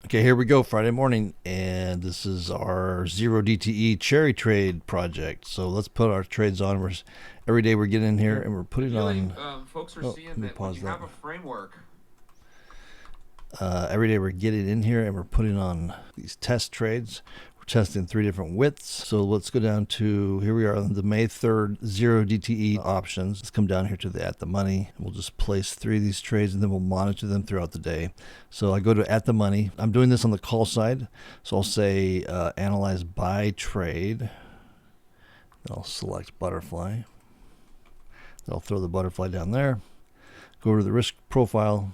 Okay, here we go, Friday morning, and this is our zero DTE cherry trade project. So let's put our trades on. Every day we're getting in here and we're putting Usually, on. folks are Oh, let seeing me that when pause you that. have a framework. Every day we're getting in here and we're putting on these test trades. We're testing 3 different widths. So let's go down to, here we are on the May 3rd zero DTE options. Let's come down here to the at the money. We'll just place 3 of these trades and then we'll monitor them throughout the day. So I go to at the money. I'm doing this on the call side. So I'll say analyze buy trade. Then I'll select butterfly. Then I'll throw the butterfly down there. Go over to the risk profile.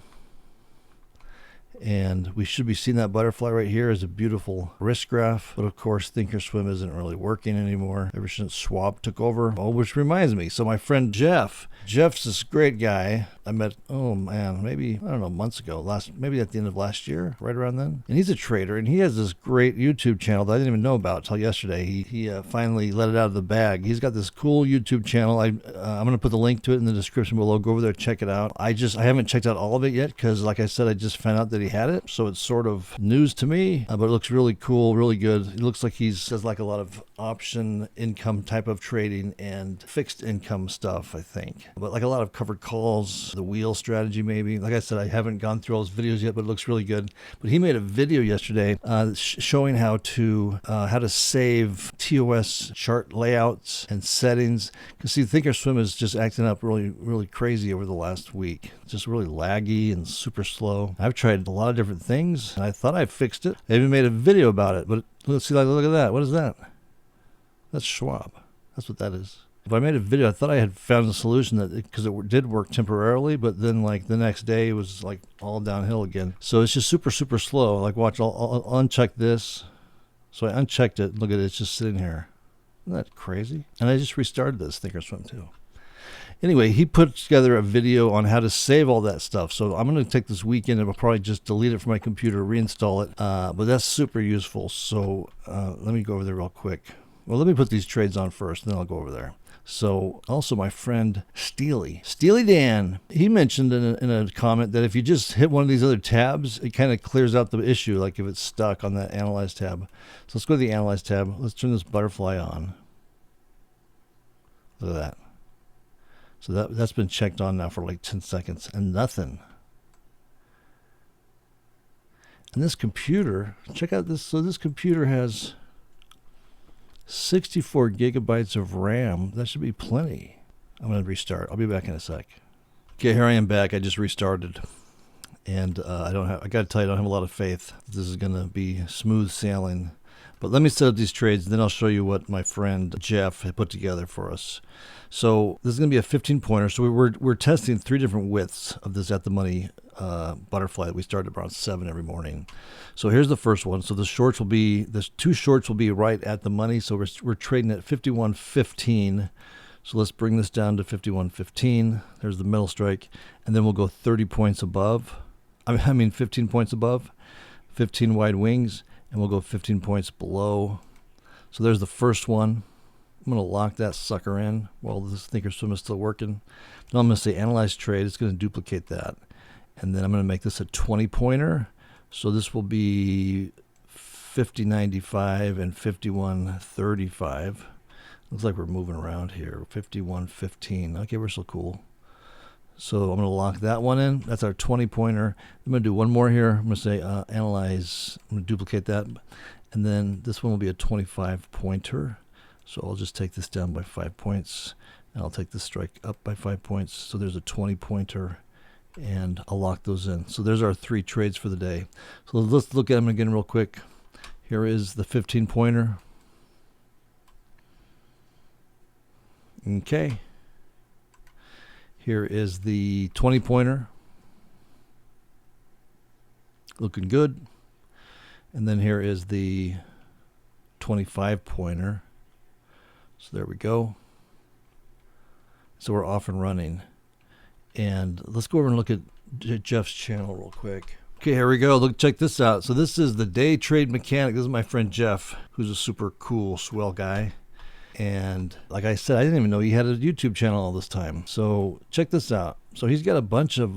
And we should be seeing that butterfly right here as a beautiful risk graph. But of course, Thinkorswim isn't really working anymore ever since Schwab took over. Oh, which reminds me. So my friend Jeff's this great guy I met, oh man, maybe, I don't know, months ago, maybe at the end of last year, right around then. And he's a trader and he has this great YouTube channel that I didn't even know about until yesterday. He finally let it out of the bag. He's got this cool YouTube channel. I'm going to put the link to it in the description below. Go over there, check it out. I haven't checked out all of it yet because, like I said, I just found out that he had it. So it's sort of news to me, but it looks really cool, really good. It looks like he does like a lot of option income type of trading and fixed income stuff, I think. But like a lot of covered calls, the wheel strategy maybe. Like I said, I haven't gone through all his videos yet, but it looks really good. But he made a video yesterday showing how to save TOS chart layouts and settings. Because see, Thinkorswim is just acting up really, really crazy over the last week. Just really laggy and super slow. I've tried a lot of different things, and I thought I fixed it. I even made a video about it, but let's see, look at that. What is that? That's Schwab. That's what that is. If I made a video, I thought I had found a solution because it did work temporarily, but then like the next day it was like all downhill again. So it's just super, super slow. Like watch, I'll uncheck this. So I unchecked it. Look at it. It's just sitting here. Isn't that crazy? And I just restarted this Thinkorswim too. Anyway, he put together a video on how to save all that stuff. So I'm going to take this weekend and I'll probably just delete it from my computer, reinstall it. But that's super useful. So let me go over there real quick. Well, let me put these trades on first, and then I'll go over there. So also my friend Steely Dan, he mentioned in a comment that if you just hit one of these other tabs, it kind of clears out the issue, like if it's stuck on that Analyze tab. So let's go to the Analyze tab. Let's turn this butterfly on. Look at that. So that's been checked on now for like 10 seconds and nothing. And this computer, check out this. So this computer has 64 gigabytes of RAM. That should be plenty. I'm going to restart. I'll be back in a sec. Okay, here I am back. I just restarted. And I got to tell you, I don't have a lot of faith this is going to be smooth sailing. But let me set up these trades, and then I'll show you what my friend Jeff had put together for us. So this is going to be a 15-pointer. So we're testing 3 different widths of this at the money butterfly that we started around 7 every morning. So here's the first one. So the 2 shorts will be right at the money. So we're trading at 51.15. So let's bring this down to 51.15. There's the middle strike, and then we'll go 30 points above. I mean 15 points above, 15 wide wings, and we'll go 15 points below. So there's the first one. I'm going to lock that sucker in while this Thinkorswim is still working. Then I'm going to say Analyze Trade. It's going to duplicate that. And then I'm going to make this a 20-pointer. So this will be 50.95 and 51.35. Looks like we're moving around here. 51.15. Okay, we're so cool. So I'm going to lock that one in. That's our 20-pointer. I'm going to do one more here. I'm going to say Analyze. I'm going to duplicate that. And then this one will be a 25-pointer. So I'll just take this down by 5 points, and I'll take this strike up by 5 points. So there's a 20-pointer, and I'll lock those in. So there's our 3 trades for the day. So let's look at them again real quick. Here is the 15-pointer. Okay. Here is the 20-pointer. Looking good. And then here is the 25-pointer. So there we go. So we're off and running. And let's go over and look at Jeff's channel real quick. Okay, here we go. Look, check this out. So this is the Day Trade Mechanic. This is my friend Jeff, who's a super cool, swell guy. And like I said, I didn't even know he had a YouTube channel all this time. So check this out. So he's got a bunch of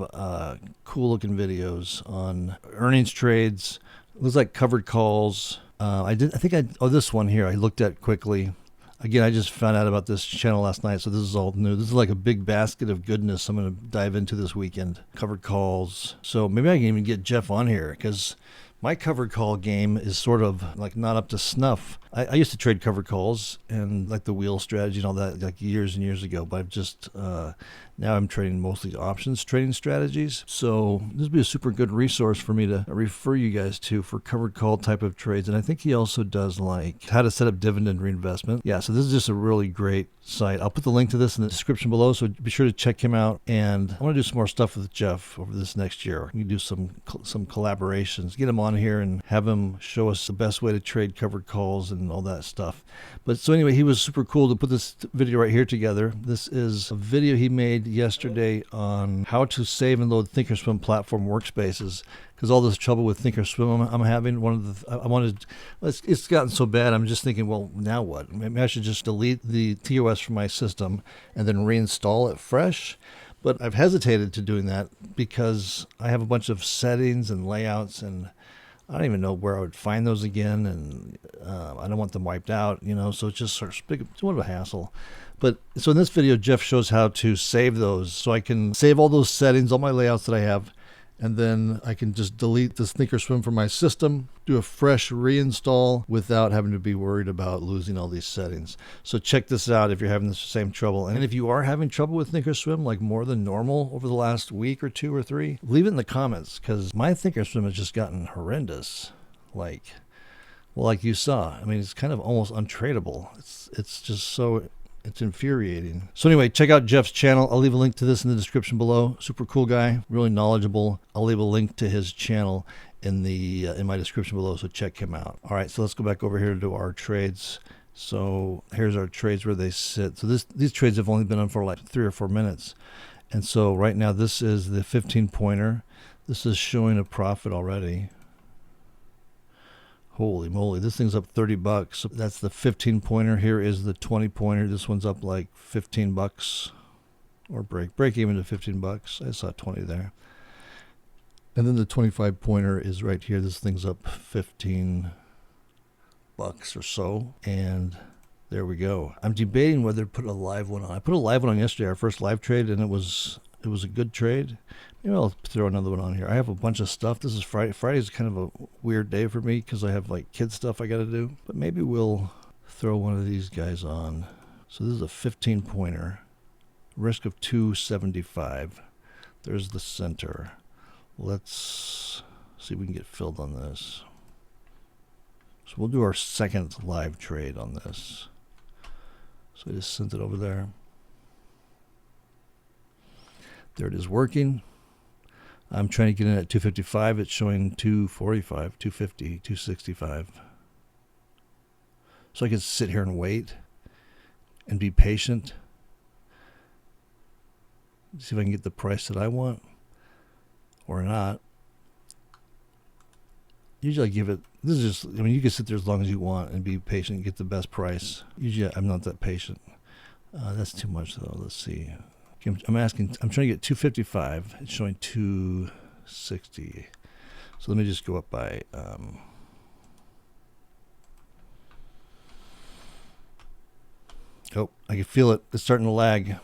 cool looking videos on earnings trades, looks like covered calls. This one here I looked at quickly. Again, I just found out about this channel last night, so this is all new. This is like a big basket of goodness I'm going to dive into this weekend. Covered calls. So maybe I can even get Jeff on here, because my covered call game is sort of like not up to snuff. I used to trade covered calls and like the wheel strategy and all that like years and years ago, but I've just now I'm trading mostly options trading strategies. So this would be a super good resource for me to refer you guys to for covered call type of trades. And I think he also does like how to set up dividend reinvestment. Yeah, so this is just a really great site. I'll put the link to this in the description below, so be sure to check him out. And I want to do some more stuff with Jeff over this next year. We can do some collaborations, get him on here and have him show us the best way to trade covered calls and all that stuff. But so anyway, he was super cool to put this video right here together. This is a video he made yesterday on how to save and load Thinkorswim platform workspaces, because all this trouble with Thinkorswim I'm having, it's gotten so bad, I'm just thinking, well, now what? Maybe I should just delete the TOS from my system and then reinstall it fresh. But I've hesitated to doing that because I have a bunch of settings and layouts, and I don't even know where I would find those again, and I don't want them wiped out, so it's just sort of it's one of a hassle. But so in this video, Jeff shows how to save those, so I can save all those settings, all my layouts that I have, and then I can just delete this Thinkorswim from my system, do a fresh reinstall without having to be worried about losing all these settings. So check this out if you're having the same trouble. And if you are having trouble with Thinkorswim, like more than normal over the last week or 2 or 3, leave it in the comments, because my Thinkorswim has just gotten horrendous. Like you saw. I mean, it's kind of almost untradeable. It's just so... it's infuriating. So anyway, check out Jeff's channel. I'll leave a link to this in the description below. Super cool guy, really knowledgeable. I'll leave a link to his channel in my description below, so check him out. All right, so let's go back over here to our trades. So here's our trades where they sit. So these trades have only been on for like 3 or 4 minutes. And so right now this is the 15-pointer. This is showing a profit already. Holy moly, this thing's up $30. So that's the 15-pointer. Here is the 20-pointer. This one's up like $15, or break even to $15. I saw 20 there. And then the 25-pointer is right here. This thing's up $15 or so. And there we go. I'm debating whether to put a live one on. I put a live one on yesterday, our first live trade, and it was a good trade. Maybe I'll throw another one on here. I have a bunch of stuff. This is Friday. Friday's kind of a weird day for me because I have like kid stuff I got to do. But maybe we'll throw one of these guys on. So this is a 15-pointer. Risk of 275. There's the center. Let's see if we can get filled on this. So we'll do our second live trade on this. So I just sent it over there. There it is working. I'm trying to get in at 255. It's showing 245, 250, 265. So I can sit here and wait and be patient. See if I can get the price that I want or not. Usually I give it, this is just, I mean, you can sit there as long as you want and be patient and get the best price. Usually I'm not that patient. That's too much though. Let's see. I'm trying to get 255. It's showing 260. So let me just go up by oh, I can feel it. It's starting to lag.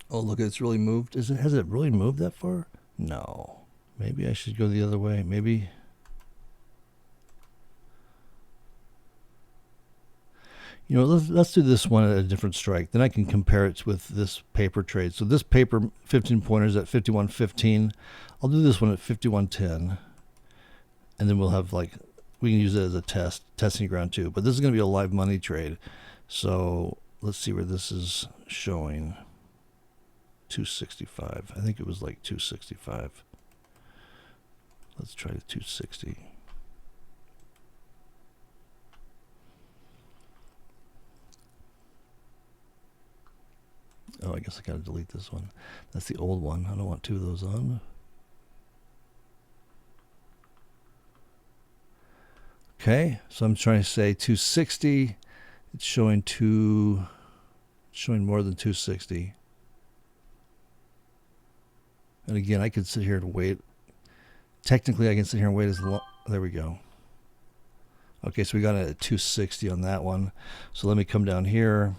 Oh, look, it's really moved. Has it really moved that far? No. Maybe I should go the other way. Maybe. Let's do this one at a different strike. Then I can compare it with this paper trade. So this paper 15-pointer is at 51.15. I'll do this one at 51.10. And then we'll have we can use it as a testing ground too. But this is going to be a live money trade. So let's see where this is showing. 265. I think it was like 265. Let's try 260. Oh, I guess I gotta delete this one. That's the old one. I don't want 2 of those on. Okay, so I'm trying to say 260. It's showing more than 260. And again, I could sit here and wait. Technically, I can sit here and wait as long. There we go. Okay, so we got it at 260 on that one. So let me come down here.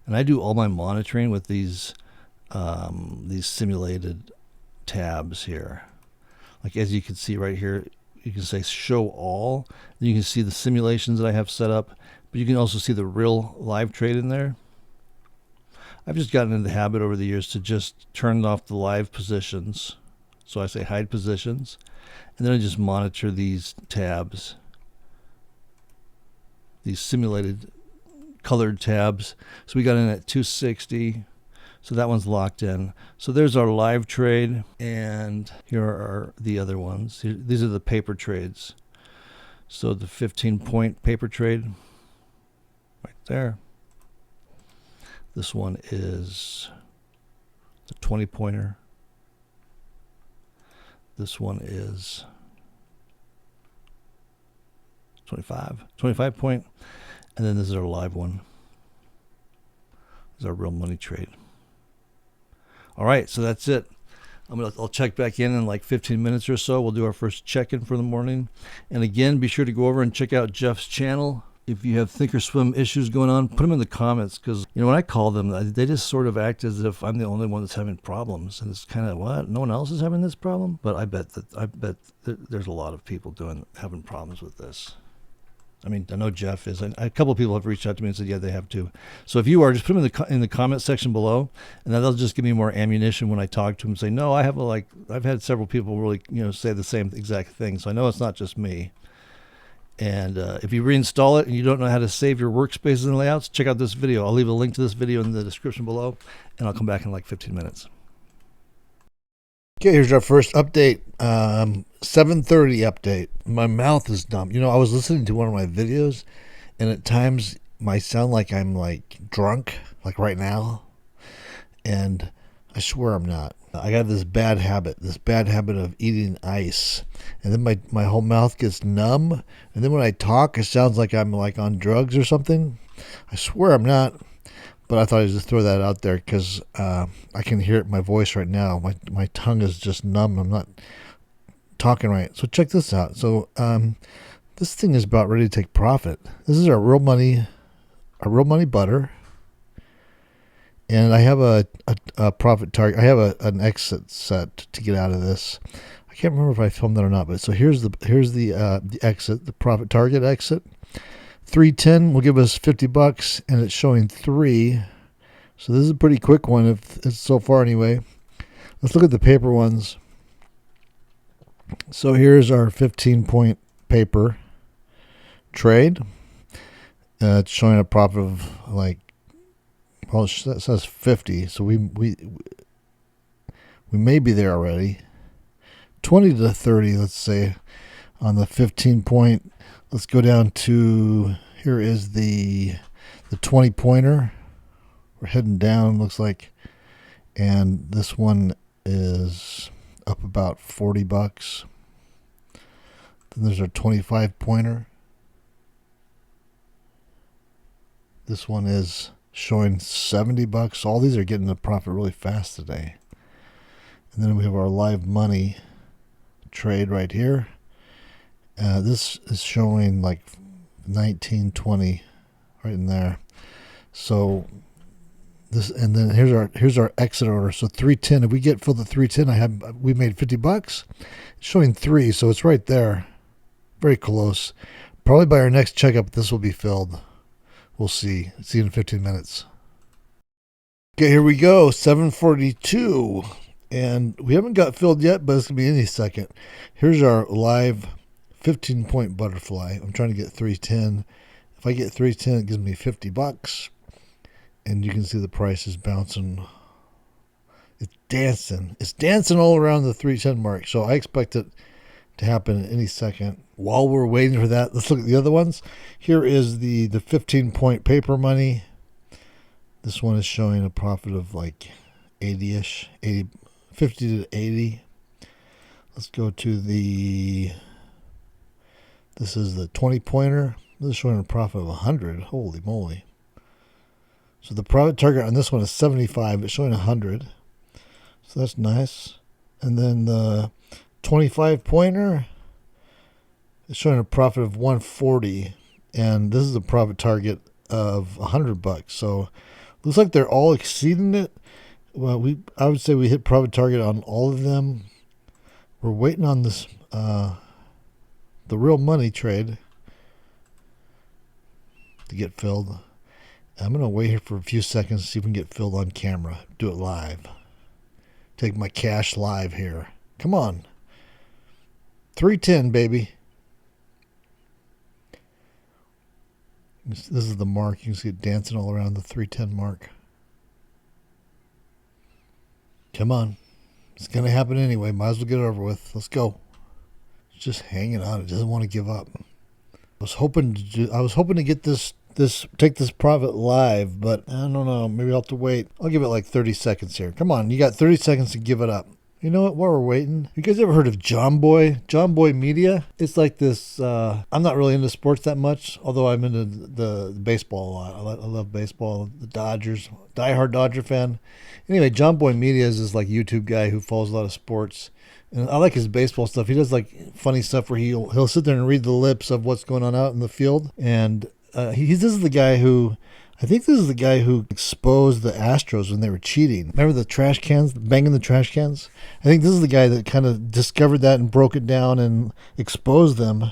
And I do all my monitoring with these simulated tabs here. Like as you can see right here, you can say show all. Then you can see the simulations that I have set up, but you can also see the real live trade in there. I've just gotten into the habit over the years to just turn off the live positions. So I say hide positions, and then I just monitor these tabs, these simulated colored tabs. So we got in at 260. So that one's locked in. So there's our live trade, and here are the other ones. These are the paper trades. So the 15-point paper trade right there. This one is the 20-pointer. This one is 25 point. And then this is our live one. This is our real money trade. All right, so that's it. I'll check back in like 15 minutes or so. We'll do our first check-in for the morning. And again, be sure to go over and check out Jeff's channel. If you have Thinkorswim issues going on, put them in the comments, because when I call them, they just sort of act as if I'm the only one that's having problems, and it's kind of, what? No one else is having this problem? But I bet there's a lot of people having problems with this. I mean, I know Jeff is, and a couple of people have reached out to me and said, yeah, they have too. So if you are, just put them in the comment section below, and that'll just give me more ammunition when I talk to them and say, no, I've had several people really, say the same exact thing. So I know it's not just me. And if you reinstall it and you don't know how to save your workspaces and layouts, check out this video. I'll leave a link to this video in the description below, and I'll come back in like 15 minutes. Okay, here's our first update. 7:30 update. My mouth is numb. I was listening to one of my videos, and at times I sound like I'm like drunk, like right now. And I swear I'm not. I got this bad habit of eating ice. And then my whole mouth gets numb. And then when I talk, it sounds like I'm like on drugs or something. I swear I'm not. But I thought I'd just throw that out there because I can hear it in my voice right now. My tongue is just numb. I'm not talking right. So check this out. So this thing is about ready to take profit. This is our real money butter. And I have a profit target. I have an exit set to get out of this. I can't remember if I filmed that or not. But so here's the exit, the profit target exit. 310 will give us $50, and it's showing 3. So this is a pretty quick one, if it's so far anyway. Let's look at the paper ones. So here's our 15-point paper trade. It's showing a profit of like, well, it says 50, so we may be there already. 20 to 30, let's say, on the 15-point. Let's go down to, here is the 20-pointer. We're heading down, looks like, and this one is up about $40. Then there's our 25-pointer. This one is showing $70. All these are getting the profit really fast today. And then we have our live money trade right here. This is showing like 19, 20 right in there. So this, and then here's our exit order. So 310. If we get filled at 310, we made $50. It's showing 3, so it's right there, very close. Probably by our next checkup, this will be filled. We'll see. See you in 15 minutes. Okay, here we go. 7:42, and we haven't got filled yet, but it's gonna be any second. Here's our live 15-point butterfly. I'm trying to get 310. If I get 310, it gives me $50. And you can see the price is bouncing. It's dancing. It's dancing all around the 310 mark. So I expect it to happen any second. While we're waiting for that, let's look at the other ones. Here is the 15-point paper money. This one is showing a profit of like 80-ish, 50 to 80. Let's go to this is the 20-pointer. This is showing a profit of 100. Holy moly. So the profit target on this one is 75. It's showing 100. So that's nice. And then the 25 pointer is showing a profit of 140, and this is a profit target of $100. So looks like they're all exceeding it. Well, I would say we hit profit target on all of them. We're waiting on this the real money trade to get filled. I'm gonna wait here for a few seconds to see if we can get filled on camera. Do it live. Take my cash live here. Come on. 310, baby. This is the mark. You can see it dancing all around the 310 mark. Come on. It's going to happen anyway. Might as well get it over with. Let's go. It's just hanging on. It doesn't want to give up. I was hoping to get take this profit live, but I don't know. Maybe I'll have to wait. I'll give it like 30 seconds here. Come on. You got 30 seconds to give it up. You know what? While we're waiting, you guys ever heard of John Boy? John Boy Media? It's like this. I'm not really into sports that much, although I'm into the baseball a lot. I love baseball. The Dodgers, diehard Dodger fan. Anyway, John Boy Media is this like YouTube guy who follows a lot of sports, and I like his baseball stuff. He does like funny stuff where he'll sit there and read the lips of what's going on out in the field, and this is the guy who. I think this is the guy who exposed the Astros when they were cheating. Remember the trash cans, banging the trash cans? I think this is the guy that kind of discovered that and broke it down and exposed them.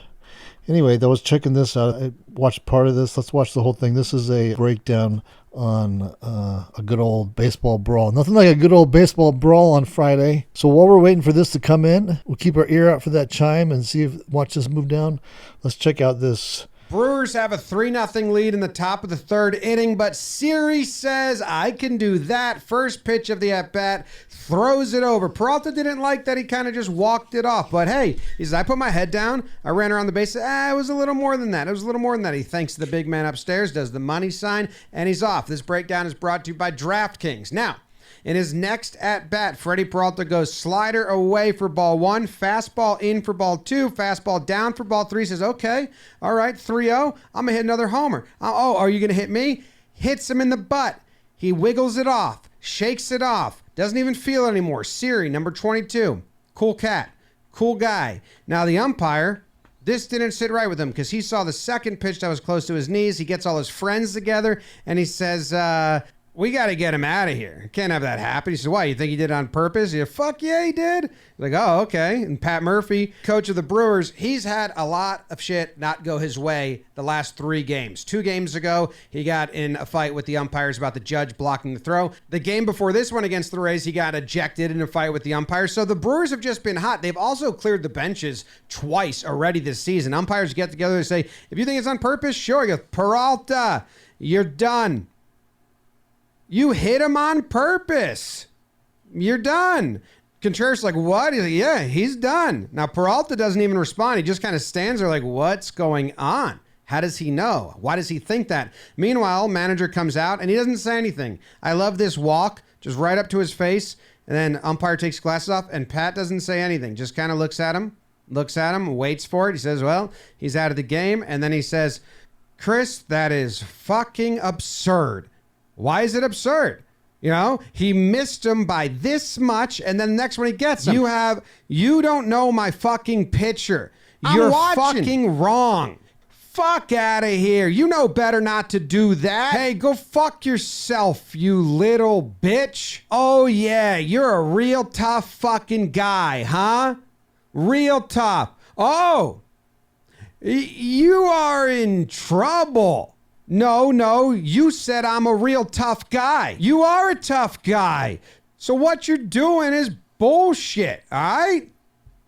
Anyway, I was checking this out. I watched part of this. Let's watch the whole thing. This is a breakdown on a good old baseball brawl. Nothing like a good old baseball brawl on Friday. So while we're waiting for this to come in, we'll keep our ear out for that chime and watch this move down. Let's check out this. Brewers have a 3-0 lead in the top of the third inning, but Siri says, I can do that. First pitch of the at-bat, throws it over. Peralta didn't like that. He kind of just walked it off. But hey, he says, I put my head down. I ran around the base. It was a little more than that. It was a little more than that. He thanks the big man upstairs, does the money sign, and he's off. This breakdown is brought to you by DraftKings. Now, in his next at-bat, Freddie Peralta goes slider away for ball 1, fastball in for ball 2, fastball down for ball 3. Says, okay, all right, 3-0. I'm going to hit another homer. Oh, are you going to hit me? Hits him in the butt. He wiggles it off, shakes it off, doesn't even feel it anymore. Siri, number 22, cool cat, cool guy. Now the umpire, this didn't sit right with him because he saw the second pitch that was close to his knees. He gets all his friends together, and he says, we got to get him out of here. Can't have that happen. He said, why? You think he did it on purpose? He said, fuck yeah, he did. He's like, oh, okay. And Pat Murphy, coach of the Brewers, he's had a lot of shit not go his way the last 3 games. 2 games ago, he got in a fight with the umpires about the judge blocking the throw. The game before this one against the Rays, he got ejected in a fight with the umpires. So the Brewers have just been hot. They've also cleared the benches twice already this season. Umpires get together and say, if you think it's on purpose, sure. He goes, Peralta, you're done. You hit him on purpose. You're done. Contreras like, what? He's like, yeah, he's done. Now, Peralta doesn't even respond. He just kind of stands there like, what's going on? How does he know? Why does he think that? Meanwhile, manager comes out, and he doesn't say anything. I love this walk, just right up to his face, and then umpire takes glasses off, and Pat doesn't say anything. Just kind of looks at him, waits for it. He says, well, he's out of the game, and then he says, Chris, that is fucking absurd. Why is it absurd? You know, he missed him by this much, and then the next one he gets him. You don't know my fucking pitcher. You're fucking wrong. Fuck out of here. You know better not to do that. Hey, go fuck yourself, you little bitch. Oh, yeah, you're a real tough fucking guy, huh? Real tough. Oh, you are in trouble. No, you said I'm a real tough guy. You are a tough guy. So what you're doing is bullshit, all right?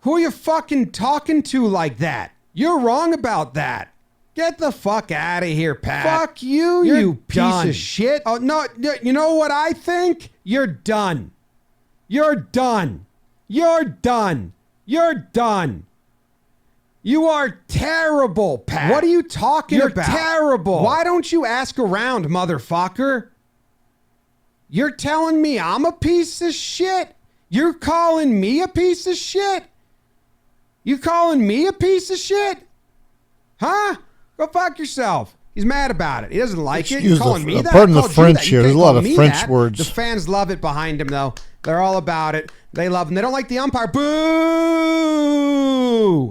Who are you fucking talking to like that? You're wrong about that. Get the fuck out of here, Pat. Fuck you, you piece of shit. Oh, no, you know what I think? You're done. You're done. You're done. You're done. You are terrible, Pat. What are you talking about? You're terrible. Why don't you ask around, motherfucker? You're telling me I'm a piece of shit? You're calling me a piece of shit? You calling me a piece of shit? Huh? Go fuck yourself. He's mad about it. He doesn't like it. He's calling me that. Pardon the French here. There's a lot of French words. The fans love it behind him, though. They're all about it. They love him. They don't like the umpire. Boo!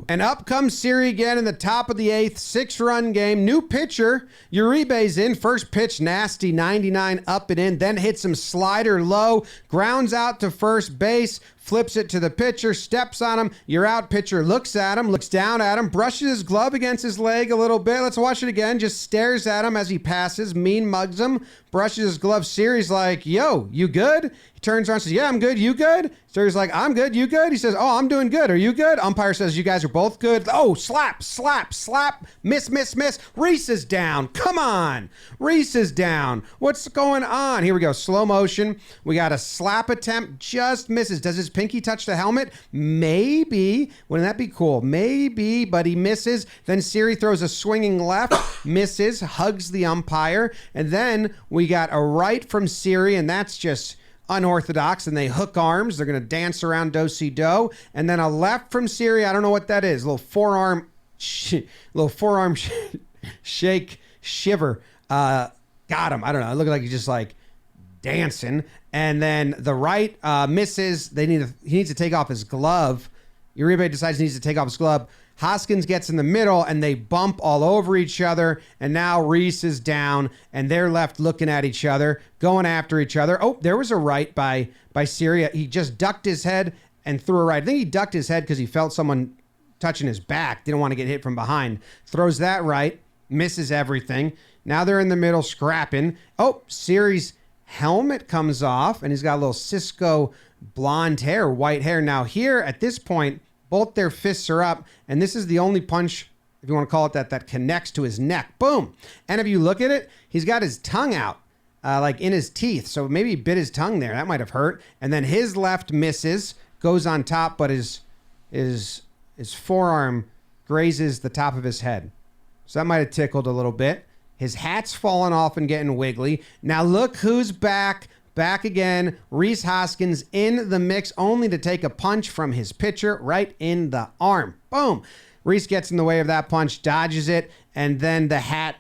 And up comes Siri again in the top of the 8th. 6-run game. New pitcher. Uribe's in. First pitch, nasty. 99 up and in. Then hits him slider low. Grounds out to first base. Flips it to the pitcher, steps on him. You're out. Pitcher looks at him, looks down at him, brushes his glove against his leg a little bit. Let's watch it again. Just stares at him as he passes, mean mugs him, brushes his glove. Siri's like, yo, you good? He turns around and says, yeah, I'm good. You good? Siri's like, I'm good. You good? He says, oh, I'm doing good. Are you good? Umpire says, you guys are both good. Oh, slap, slap, slap. Miss, miss, miss. Reese is down. Come on. Reese is down. What's going on? Here we go. Slow motion. We got a slap attempt. Just misses. Does his pinky touch the helmet? Maybe. Wouldn't that be cool? Maybe, but he misses. Then Siri throws a swinging left, misses, hugs the umpire. And then we got a right from Siri, and that's just unorthodox, and they hook arms. They're going to dance around do-si-do. And then a left from Siri. I don't know what that is. A little forearm shake, shiver. Got him. I don't know. It looked like he's just like dancing. And then the right misses. He needs to take off his glove. Uribe decides he needs to take off his glove. Hoskins gets in the middle, and they bump all over each other. And now Reese is down, and they're left looking at each other, going after each other. Oh, there was a right by Syria. He just ducked his head and threw a right. I think he ducked his head because he felt someone touching his back. Didn't want to get hit from behind. Throws that right, misses everything. Now they're in the middle scrapping. Oh, Siri's helmet comes off, and he's got a little Cisco blonde hair, white hair. Now here, at this point, both their fists are up, and this is the only punch, if you want to call it that connects to his neck. Boom. And if you look at it, he's got his tongue out, like in his teeth. So maybe he bit his tongue there. That might have hurt. And then his left misses, goes on top, but his forearm grazes the top of his head. So that might have tickled a little bit. His hat's falling off and getting wiggly. Now look who's back. Back again, Reese Hoskins in the mix, only to take a punch from his pitcher right in the arm. Boom. Reese gets in the way of that punch, dodges it, and then the hat,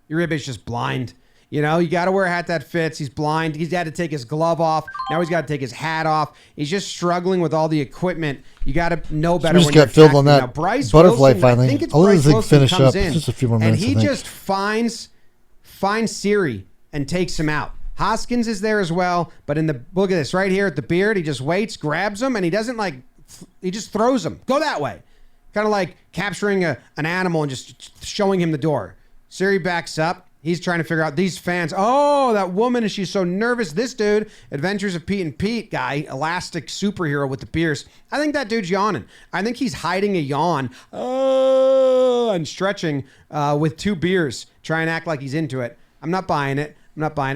Uribe's just blind. You know, you got to wear a hat that fits. He's blind. He's had to take his glove off. Now he's got to take his hat off. He's just struggling with all the equipment. You got to know better. So when just got filled on that now, Bryce butterfly Wilson, finally. I think it's I'll let Bryce this thing Wilson finish comes up. in, Just a few more and minutes, he I think. just finds Siri and takes him out. Hoskins is there as well, but look at this right here at the beard. He just waits, grabs him, and he doesn't he just throws him. Go that way. Kind of like capturing an animal and just showing him the door. Siri backs up. He's trying to figure out these fans. Oh, that woman, and she's so nervous. This dude, Adventures of Pete and Pete guy, elastic superhero with the beers. I think that dude's yawning. I think he's hiding a yawn. Oh, and stretching with 2 beers. Try and act like he's into it. I'm not buying it.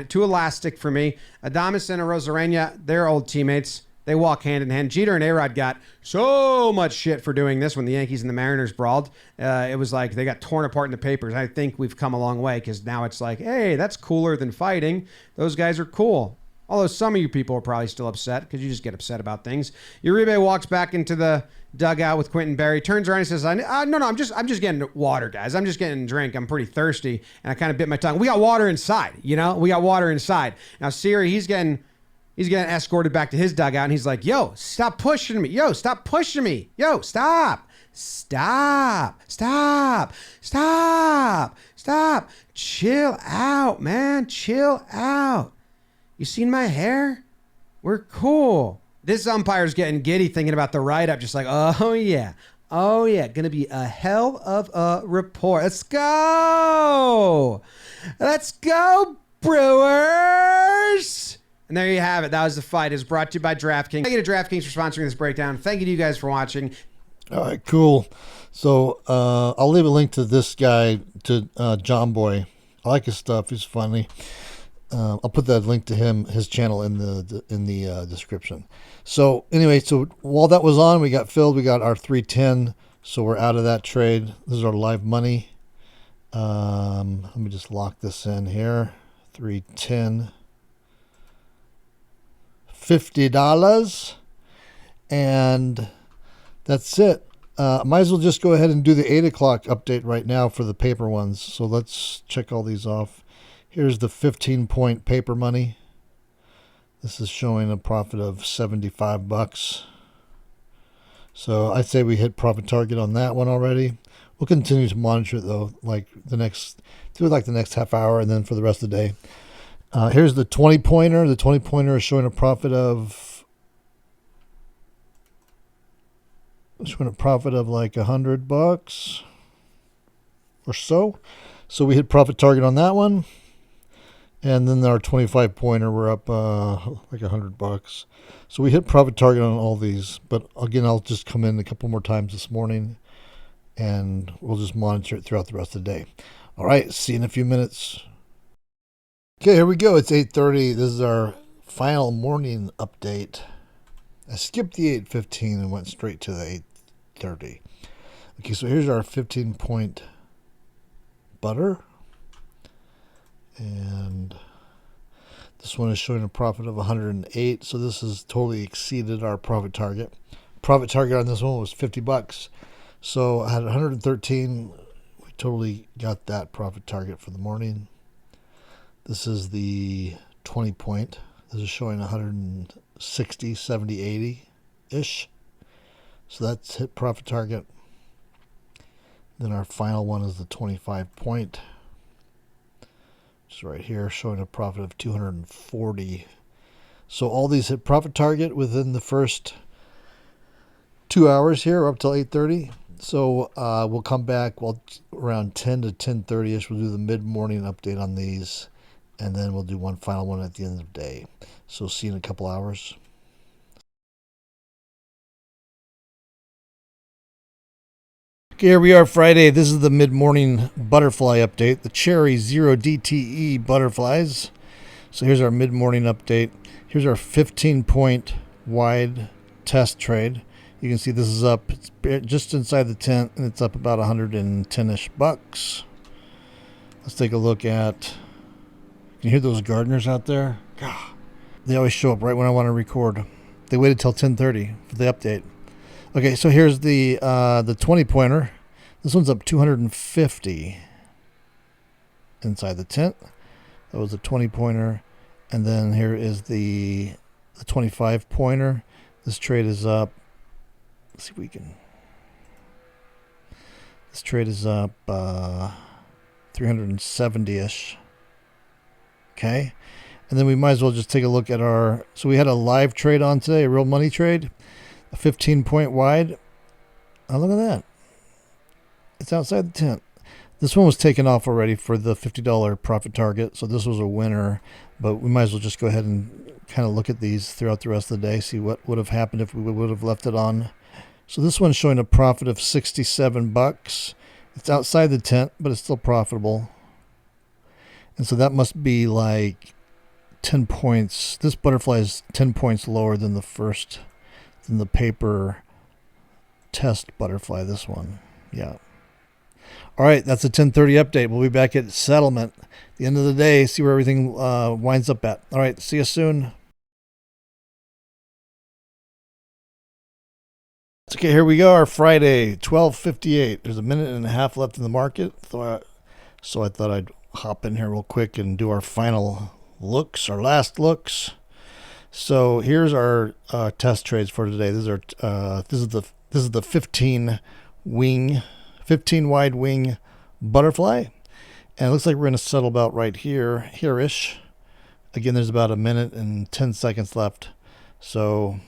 Too elastic for me. Adames and Rosarena, they're old teammates. They walk hand in hand. Jeter and A-Rod got so much shit for doing this when the Yankees and the Mariners brawled. It was like they got torn apart in the papers. I think we've come a long way because now it's like, hey, that's cooler than fighting. Those guys are cool. Although some of you people are probably still upset because you just get upset about things. Uribe walks back into the dugout with Quentin Berry, turns around and says, no, I'm just getting water, guys. I'm just getting a drink. I'm pretty thirsty. And I kind of bit my tongue. We got water inside, you know? We got water inside. Now, Siri, he's getting escorted back to his dugout, and he's like, yo, stop pushing me. Yo, stop pushing me. Yo, stop. Stop. Stop. Stop. Stop. Chill out, man. Chill out. You seen my hair? We're cool. This umpire's getting giddy thinking about the write-up, just like, oh, yeah. Oh, yeah. Going to be a hell of a report. Let's go. Let's go, Brewers. And there you have it. That was the fight. It was brought to you by DraftKings. Thank you to DraftKings for sponsoring this breakdown. Thank you to you guys for watching. All right, cool. So I'll leave a link to this guy, to John Boy. I like his stuff. He's funny. I'll put that link to his channel in the description. So anyway, so while that was on, we got filled. We got our 310. So we're out of that trade. This is our live money. Let me just lock this in here. 310. $50. And that's it. Might as well just go ahead and do the 8 o'clock update right now for the paper ones. So let's check all these off. Here's the 15-point paper money. This is showing a profit of 75 bucks. So I'd say we hit profit target on that one already. We'll continue to monitor it though, like the next half hour, and then for the rest of the day. Here's the 20 pointer. The 20 pointer is showing a profit of like $100 or so. So we hit profit target on that one. And then our 25 pointer, we're up like $100. So we hit profit target on all these. But again, I'll just come in a couple more times this morning, and we'll just monitor it throughout the rest of the day. All right, see you in a few minutes. Okay, here we go. It's 8:30. This is our final morning update. I skipped the 8:15 and went straight to the 8:30. Okay, so here's our 15-point butter. And this one is showing a profit of 108. So this has totally exceeded our profit target. Profit target on this one was 50 bucks. So I had 113. We totally got that profit target for the morning. This is the 20 point. This is showing 160, 70, 80-ish. So that's hit profit target. Then our final one is the 25 point. It's right here showing a profit of 240. So all these hit profit target within the first 2 hours here, up till 8:30. So we'll come back around 10 to 10:30ish. We'll do the mid-morning update on these, and then we'll do one final one at the end of the day. So see you in a couple hours. Okay, here we are Friday. This is the mid-morning butterfly update, the Cherry 0 DTE butterflies. So here's our mid-morning update. Here's our 15-point wide test trade. You can see this is up, it's just inside the tent, and it's up about 110-ish bucks. Let's take a look at, can you hear those gardeners out there? God, they always show up right when I want to record. They waited till 10:30 for the update. Okay, so here's the 20 pointer. This one's up 250 inside the tent. That was a 20 pointer, and then here is the 25 pointer. This trade is up. Let's see if we can. This trade is up 370-ish. Okay, and then we might as well just take a look at our. So we had a live trade on today, a real money trade. A 15-point wide. Oh, look at that. It's outside the tent. This one was taken off already for the $50 profit target, so this was a winner. But we might as well just go ahead and kind of look at these throughout the rest of the day, see what would have happened if we would have left it on. So this one's showing a profit of 67 bucks. It's outside the tent, but it's still profitable. And so that must be like 10 points. This butterfly is 10 points lower than the first. Than the paper test butterfly, this one. Yeah. All right, that's a 10:30 update. We'll be back at settlement at the end of the day, see where everything winds up at. All right, see you soon. Okay, here we go, our Friday, 12:58. There's a minute and a half left in the market, so I thought I'd hop in here real quick and do our final looks, our last looks. So here's our test trades for today. This is the 15 wide wing butterfly, and it looks like we're going to settle about right here-ish. Again, there's about a minute and 10 seconds left, so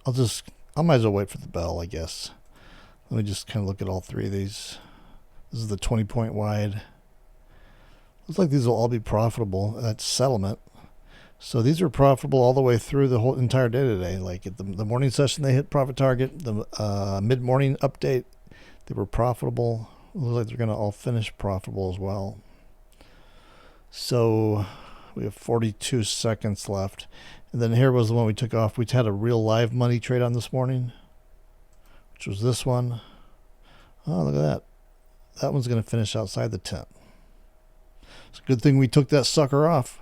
I might as well wait for the bell, I guess. Let me just kind of look at all three of these. This is the 20-point wide. Looks like these will all be profitable at settlement. So these are profitable all the way through the whole entire day today. Like at the morning session, they hit profit target. The mid-morning update, they were profitable. It looks like they're going to all finish profitable as well. So we have 42 seconds left. And then here was the one we took off. We had a real live money trade on this morning, which was this one. Oh, look at that. That one's going to finish outside the tent. It's a good thing we took that sucker off.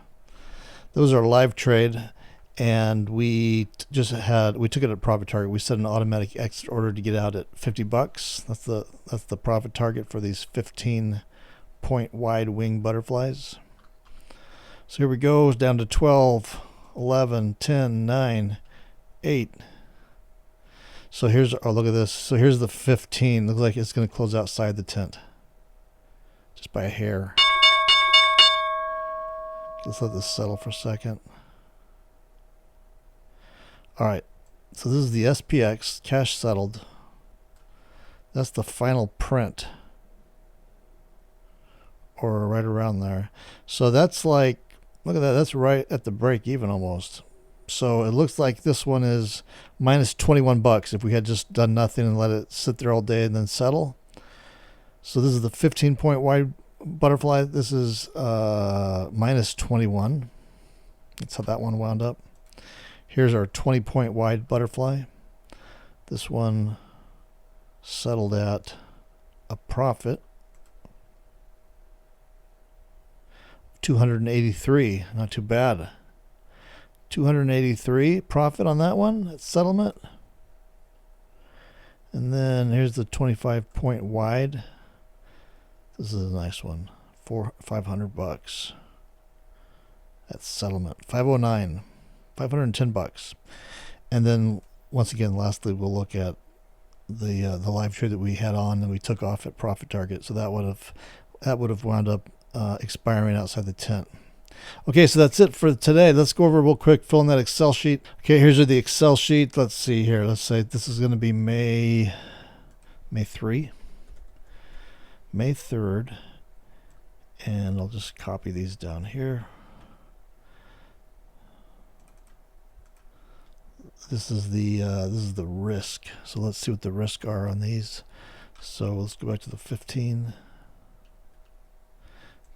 Those are live trade, and we took it at profit target. We set an automatic exit order to get out at 50 bucks. That's the profit target for these 15-point wide wing butterflies. So here we go, it's down to 12, 11, 10, 9, 8. So here's, oh, look at this. So here's the 15. Looks like it's going to close outside the tent. Just by a hair. Let's let this settle for a second. All right. So this is the SPX, cash settled. That's the final print. Or right around there. So that's like, look at that. That's right at the break even almost. So it looks like this one is minus 21 bucks if we had just done nothing and let it sit there all day and then settle. So this is the 15-point wide butterfly. This is minus 21. That's how that one wound up. Here's our 20-point wide butterfly. This one settled at a profit. 283, not too bad. 283 profit on that one at settlement. And then here's the 25-point wide. This is a nice one. 500 bucks at settlement. 509, 510 bucks. And then once again, lastly, we'll look at the live trade that we had on and we took off at profit target. So that would have wound up expiring outside the tent. Okay, so that's it for today. Let's go over real quick, fill in that Excel sheet. Okay, here's the Excel sheet. Let's see here. Let's say this is going to be May 3, May 3rd, and I'll just copy these down here. This is the risk. So let's see what the risks are on these. So let's go back to the 15.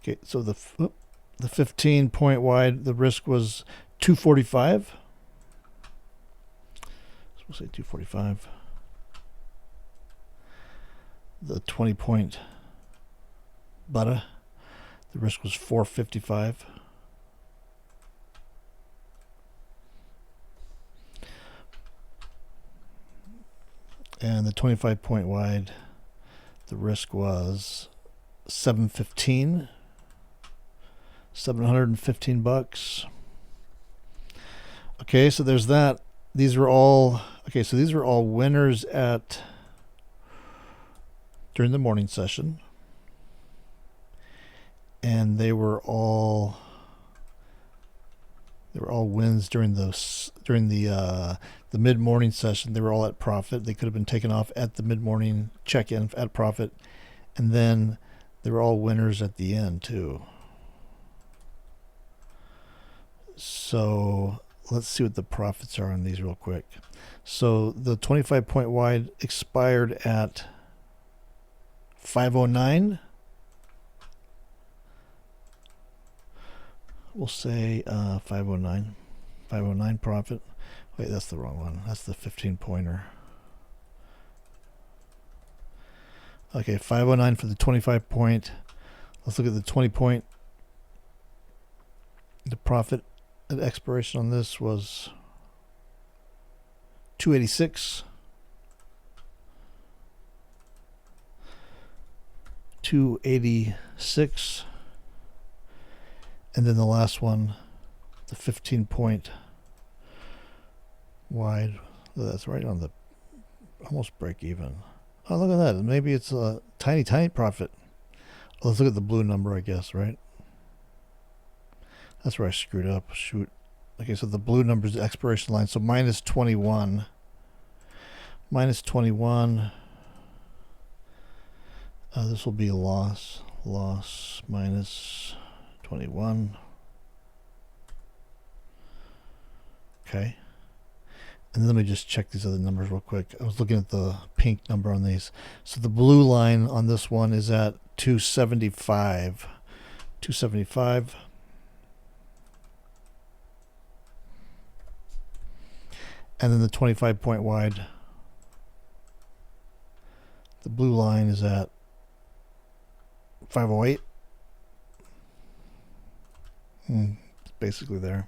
Okay, so the 15-point wide, the risk was 245. So we'll say 245. The 20-point butter, the risk was 455. And the 25-point wide, the risk was 715. 715 bucks. Okay, so there's that. These were all winners at during the morning session, and they were all wins during the mid-morning session. They were all at profit. They could have been taken off at the mid-morning check-in at profit, and then they were all winners at the end too. So let's see what the profits are on these real quick. So the 25-point wide expired at 509. We'll say 509. 509 profit. Wait, that's the wrong one. That's the 15-pointer. Okay, 509 for the 25-point. Let's look at the 20-point. The profit at expiration on this was 286. 286. And then the last one, the 15-point wide. That's right on the almost break even. Oh, look at that. Maybe it's a tiny profit. Let's look at the blue number, I guess, right? That's where I screwed up. Shoot. Okay, so the blue number is the expiration line. So minus 21. Minus 21. This will be a loss. Loss minus 21. Okay. And then let me just check these other numbers real quick. I was looking at the pink number on these. So the blue line on this one is at 275. 275. And then the 25-point wide, the blue line is at 508. It's basically there.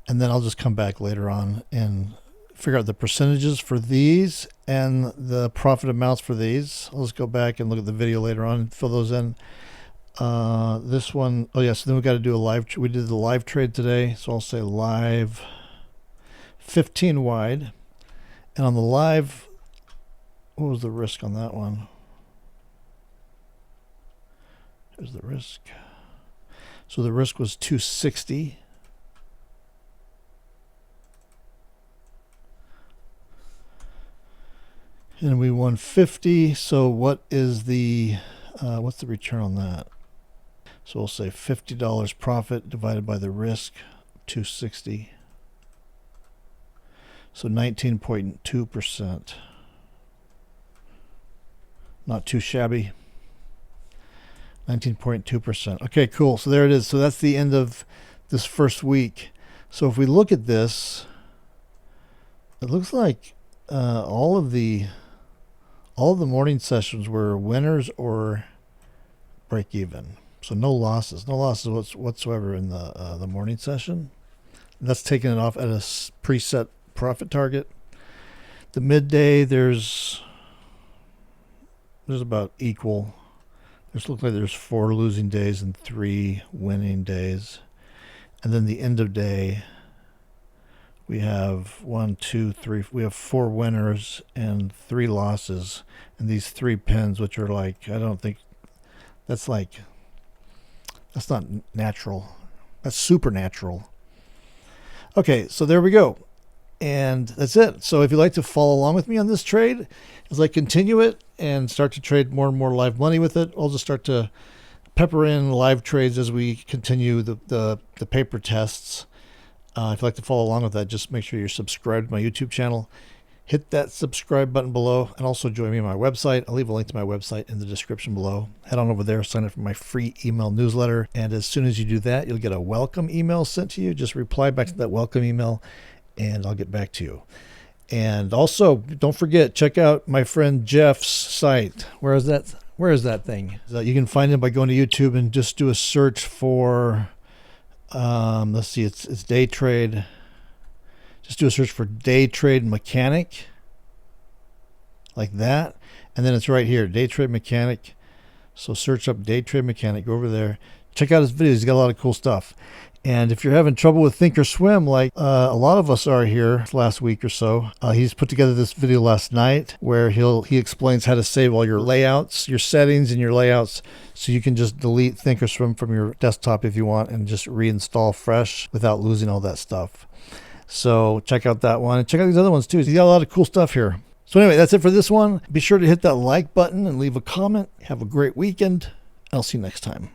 And then I'll just come back later on and figure out the percentages for these and the profit amounts for these. I'll just go back and look at the video later on and fill those in. This one, oh yeah, so then we got to do a live, we did the live trade today. So I'll say live 15 wide. And on the live, what was the risk on that one? Here's the risk. So the risk was 260. And we won 50. So what is the, what's the return on that? So we'll say $50 profit divided by the risk, 260. So 19.2%. Not too shabby. 19.2%. Okay, cool. So there it is. So that's the end of this first week. So if we look at this, it looks like all of the morning sessions were winners or break even. So no losses whatsoever in the morning session. And that's taking it off at a preset profit target. The midday, there's about equal. Looks like there's 4 losing days and 3 winning days. And then the end of day, we have 1, 2, 3. We have 4 winners and 3 losses. And these 3 pins, which are like, I don't think that's not natural. That's supernatural. Okay, so there we go. And that's it. So if you'd like to follow along with me on this trade, as I continue it and start to trade more and more live money with it, I'll just start to pepper in live trades as we continue the paper tests. If you'd like to follow along with that, just make sure you're subscribed to my YouTube channel. Hit that subscribe button below and also join me on my website. I'll leave a link to my website in the description below. Head on over there, sign up for my free email newsletter. And as soon as you do that, you'll get a welcome email sent to you. Just reply back to that welcome email and I'll get back to you. And also, don't forget, check out my friend Jeff's site. Where is that thing? You can find him by going to YouTube and just do a search for, let's see, it's day trade. Just do a search for day trade mechanic, like that. And then it's right here, day trade mechanic. So search up day trade mechanic, go over there. Check out his videos, he's got a lot of cool stuff. And if you're having trouble with Thinkorswim, like a lot of us are here last week or so, he's put together this video last night where he explains how to save all your layouts, your settings and your layouts, so you can just delete Thinkorswim from your desktop if you want and just reinstall fresh without losing all that stuff. So check out that one and check out these other ones too. He's got a lot of cool stuff here. So anyway, that's it for this one. Be sure to hit that like button and leave a comment. Have a great weekend. I'll see you next time.